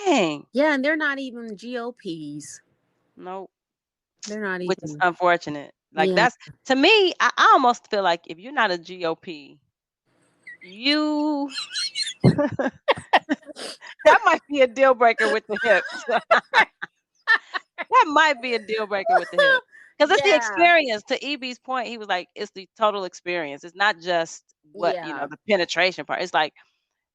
dang. Yeah, and they're not even GOPs. Nope. They're not Which is even. unfortunate. Like Yeah. that's, to me, I almost feel like if you're not a GOP, you that might be a deal breaker with the hips. That might be a deal breaker with the hips. Because it's the Yeah. experience. To EB's point, he was like, it's the total experience. It's not just what, Yeah. the penetration part. It's like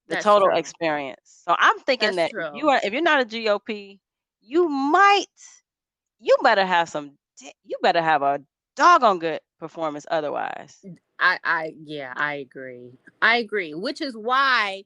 the That's total true. experience. So I'm thinking That's that true. if you're not a GOP, you better have a doggone good performance otherwise. I agree. Which is why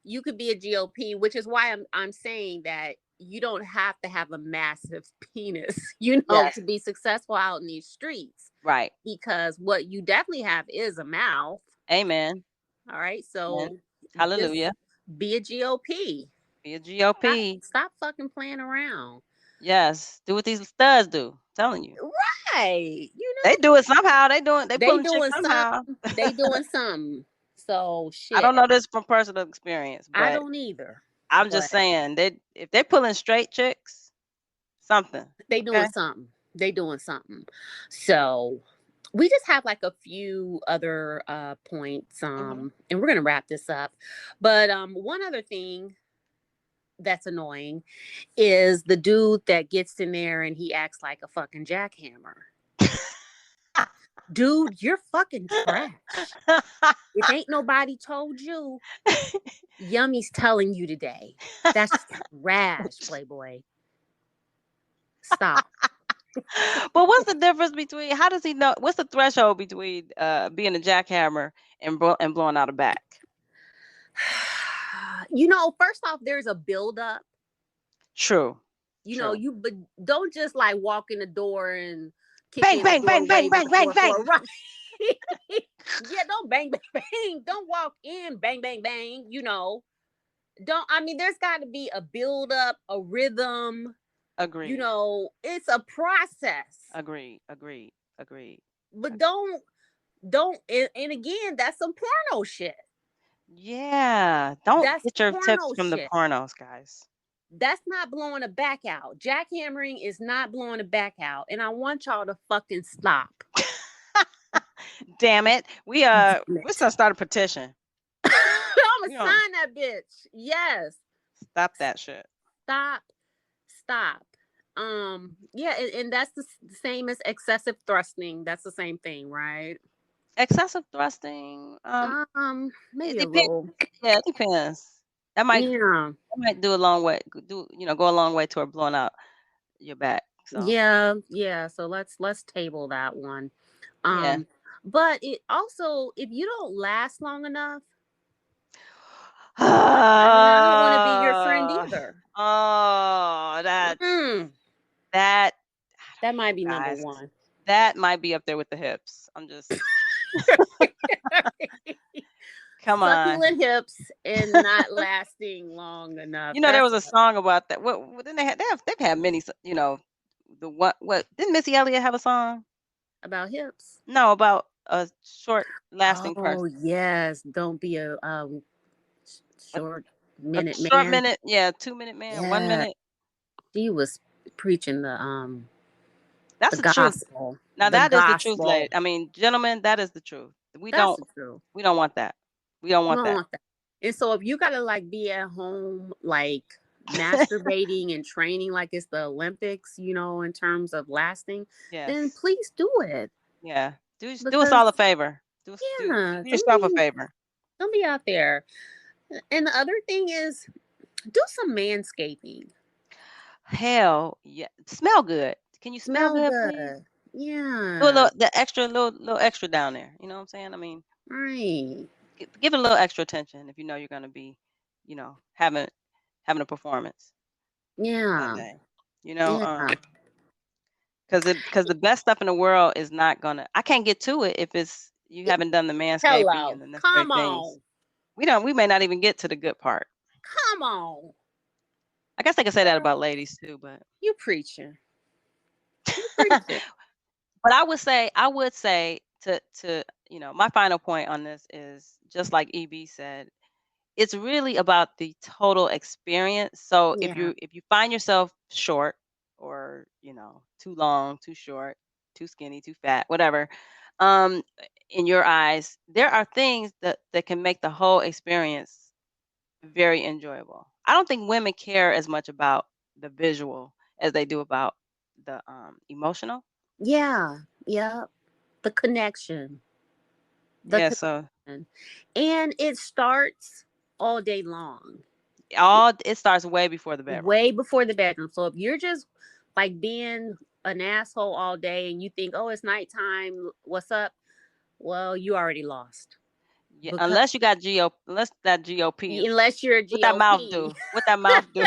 you could be a GOP, which is why I'm saying that you don't have to have a massive penis, Yes. to be successful out in these streets. Right. Because what you definitely have is a mouth. Amen. All right. So Amen. Hallelujah. be a GOP. Be a GOP. Stop fucking playing around. Yes. Do what these studs do. I'm telling you. Right. They do it somehow. They pulling chicks doing somehow. They doing something. So shit. I don't know this from personal experience, but I don't either. I'm just saying if they're pulling straight chicks, something. They doing something. They doing something. So we just have like a few other points. And we're gonna wrap this up. But one other thing that's annoying is the dude that gets in there and he acts like a fucking jackhammer. Dude, you're fucking trash. If ain't nobody told you, Yummy's telling you today. That's trash, Playboy. Stop. But what's the difference between, how does he know, what's the threshold between being a jackhammer and blowing out a back? First off, there's a buildup. True. But don't just like walk in the door and kick bang, in bang, the door, bang, bang, bang, bang, bang. Right. Yeah, don't bang, bang, bang. Don't walk in, bang, bang, bang. There's got to be a buildup, a rhythm. Agreed. It's a process. Agreed. But don't, and again, that's some porno shit. Yeah. Don't get your tips from the pornos, guys. That's not blowing a back out. Jackhammering is not blowing a back out. And I want y'all to fucking stop. Damn it. We're gonna start a petition. I'm gonna sign that bitch. Yes. Stop that shit. Stop. Yeah, and that's the same as excessive thrusting. That's the same thing, right? Excessive thrusting. Maybe a little. Yeah, it depends. That might do a long way. Go a long way toward blowing out your back. So. Yeah. So let's table that one. But it also, if you don't last long enough, I don't want to be your friend either. Oh, that might be number one. That might be up there with the hips. I'm just come on. Succulent hips and not lasting long enough. There was a song about that. What didn't they've had many. What didn't Missy Elliott have a song about hips? No, about a short lasting person. Oh yes, don't be a short minute man. Short minute, 2 minute man, 1 minute. She was preaching the that's the gospel. Truth. Now that is the truth, lady. I mean, gentlemen, that is the truth. We don't want that. We don't want that. And so if you gotta like be at home like masturbating and training like it's the Olympics, in terms of lasting, then please do it. Yeah. Do us all a favor. Do yourself a favor. Don't be out there. And the other thing is, do some manscaping. Hell yeah. Smell good. Can you smell good? Please? Yeah. Do a little extra down there. You know what I'm saying? I mean, right. Give it a little extra attention if you know you're gonna be, having having a performance that Yeah. day. You know, Yeah. because the best stuff in the world is not gonna. I can't get to it if you haven't done the manscaping Hello. and the necessary Come things. on. We may not even get to the good part. Come on. I guess I could say that about Girl, ladies too, but you preaching. You preaching. but I would say to my final point on this is just like EB said, it's really about the total experience. So Yeah. if you find yourself short or too long, too short, too skinny, too fat, whatever, um, in your eyes, there are things that can make the whole experience very enjoyable. I don't think women care as much about the visual as they do about the emotional. Yeah. Yeah. The connection. The Yeah, so connection. And it starts all day long. it starts way before the bedroom. Way before the bedroom. So if you're just like being an asshole all day and you think, oh, it's nighttime, what's up? Well, you already lost. Yeah, Because unless you got unless that GOP is unless you're a what that mouth GOP. do? What that mouth do?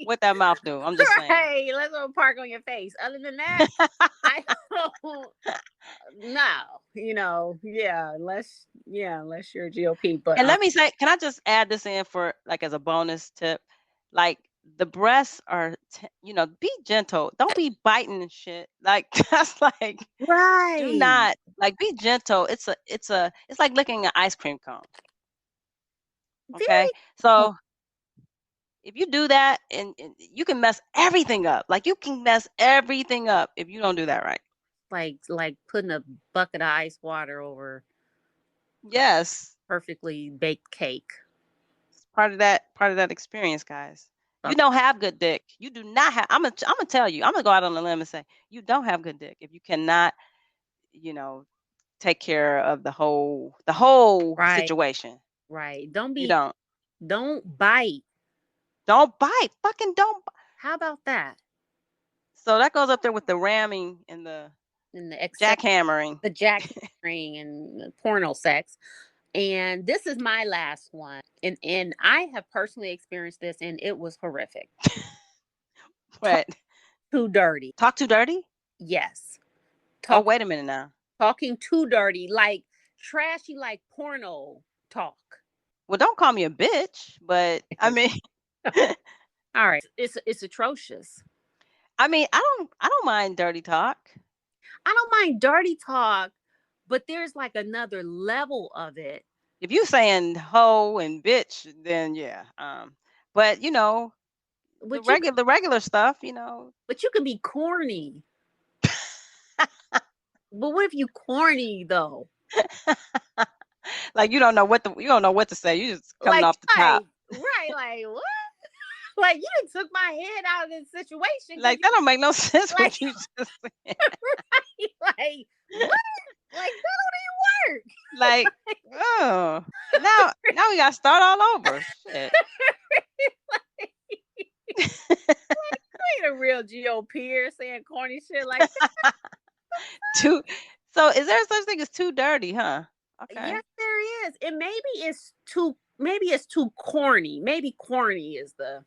What that mouth do? I'm just saying. Right. Let's go park on your face. Other than that, I don't no, unless you're a GOP. But And let me say, can I just add this in for like as a bonus tip? Like the breasts are, be gentle. Don't be biting and shit. Like that's like, do right. not like be gentle. It's like licking an ice cream cone. Okay, Very so if you do that, and you can mess everything up. Like you can mess everything up if you don't do that right. like putting a bucket of ice water over Yes, perfectly baked cake. it's part of that experience, guys. You Okay. don't have good dick. You do not have. I'm gonna tell you. I'm gonna go out on a limb and say you don't have good dick if you cannot, you know, take care of the whole Right. situation. Right. You don't. Don't bite. Don't bite. Fucking don't. How about that? So that goes up there with the ramming and the In the excess, jackhammering. the jackhammering and the porno sex. And this is my last one. And I have personally experienced this and it was horrific. Talk What? too dirty. Talk too dirty? Yes. Oh, Talk wait a minute now. talking too dirty, like trashy, like porno talk. Well, don't call me a bitch, but I mean, All right. It's atrocious. I don't mind dirty talk. I don't mind dirty talk, but there's like another level of it. If you saying hoe and bitch, then yeah. But the But regular stuff, you can be corny. But what if you corny though? like you don't know what to say. You just coming Like, off the top. right, like what? Like you done took my head out of this situation because Like that don't make no sense like what you just said. like what? Like that don't even work. Like, oh, now we gotta start all over. Shit. You ain't a real GOP saying corny shit like that. Too. So is there such thing as too dirty, huh? Okay. Yes, there is. And maybe it's too corny. Maybe corny is the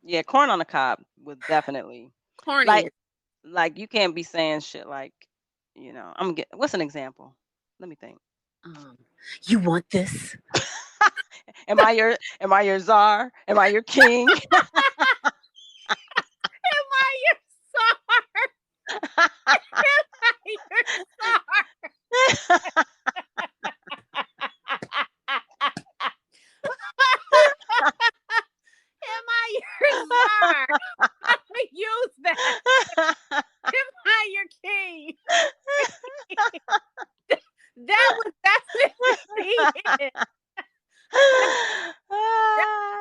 Yeah, corn on the cob would definitely corny. like like you can't be saying shit like, what's an example? Let me think. Um, you want this? Am I your czar? Am I your king? Am I your star? Am I your star? Am I your czar? I'm gonna use that. Am I your king? That would definitely be it.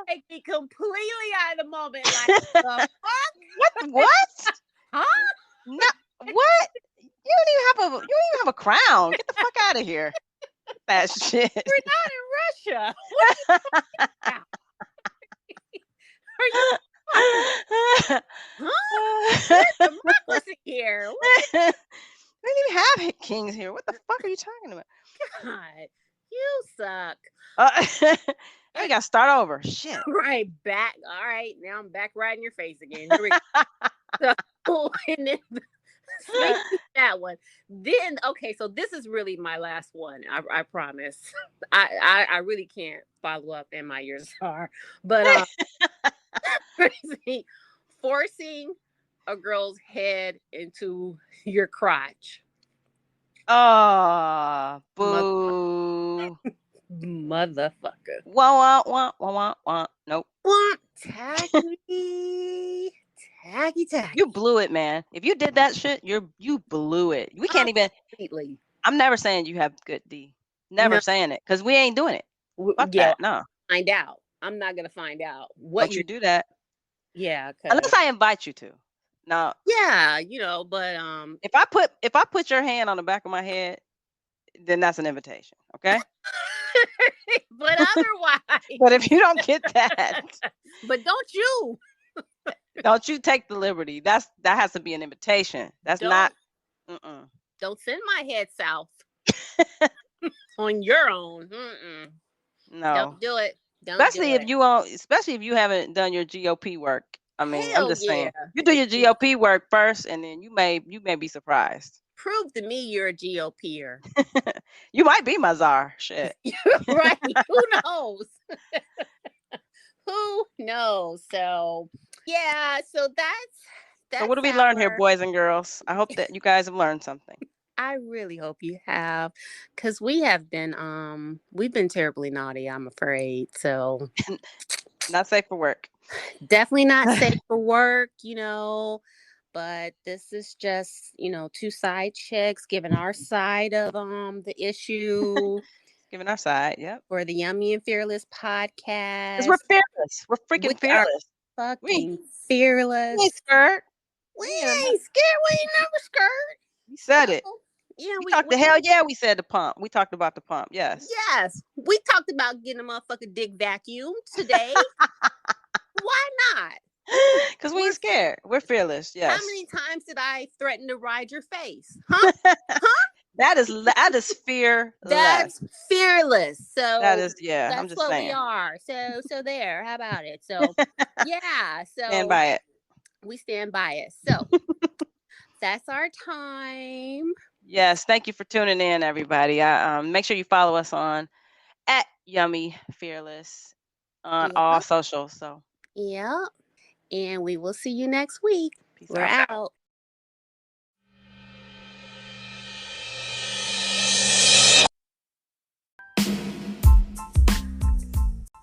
Take me completely out of the moment. Like the fuck? What? Huh? No, what? You don't even have a crown. Get the fuck out of here. That shit. We're not in Russia. What are you talking about? Are you huh? There's democracy here. What? We don't even have kings here. What the fuck are you talking about? God, you suck. I you gotta start over. Shit. Right, back. All right, now I'm back right in your face again. Here we go. So, and then speaking of that one, then okay, so this is really my last one. I promise. I really can't follow up, and my ears are, but forcing a girl's head into your crotch. Oh, boo. Motherfucker. Wah, wah, wah, wah, wah, wah. Nope. Tacky. You blew it, man. If you did that shit, you blew it. We can't even. Completely. I'm never saying you have good D. Never saying it, because we ain't doing it. Fuck that. No. Find out. I'm not gonna find out what Don't you do that. Yeah. Unless I invite you to. No. Yeah, but If I put your hand on the back of my head, then that's an invitation. Okay. but otherwise. But if you don't get that, but don't you take the liberty. That has to be an invitation. That's not. Don't send my head south on your own. No. Don't do it. Especially if you haven't done your GOP work. I mean, I'm just saying. You do your GOP work first, and then you may be surprised. Prove to me you're a GOPer. You might be my czar. Shit. Right. Who knows? Who knows? So yeah, so that's so what do we learn here, boys and girls? I hope that you guys have learned something. I really hope you have, because we have been we've been terribly naughty, I'm afraid. So not safe for work. Definitely not safe for work, but this is just, two side chicks giving our side of the issue. Giving our side, yep. For the Yummy and Fearless podcast. Because we're fearless. We're freaking fearless. Fucking fearless. We ain't scared. We ain't scared. We ain't never scared. You said it. Yeah, we talked hell yeah, we said the pump. We talked about the pump, yes. Yes. We talked about getting a motherfucking dick vacuum today. Why not? Because we ain't scared. We're fearless, yes. How many times did I threaten to ride your face? Huh? That is fearless. That's fearless. So that is, yeah. That's I'm just what saying. We are. So there. How about it? So yeah. So stand by it. We stand by it. So that's our time. Yes. Thank you for tuning in, everybody. Make sure you follow us on @YummyFearless on all socials. So yeah. And we will see you next week. Peace We're out.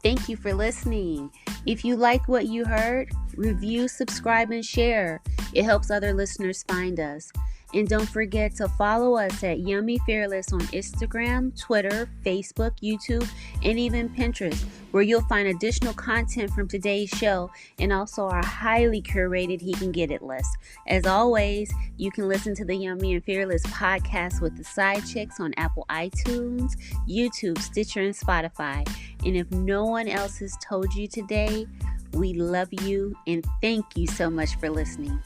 Thank you for listening. If you liked what you heard, review, subscribe, and share. It helps other listeners find us. And don't forget to follow us at Yummy Fearless on Instagram, Twitter, Facebook, YouTube, and even Pinterest, where you'll find additional content from today's show and also our highly curated He Can Get It list. As always, you can listen to the Yummy and Fearless podcast with the Side Chicks on Apple iTunes, YouTube, Stitcher, and Spotify. And if no one else has told you today, we love you and thank you so much for listening.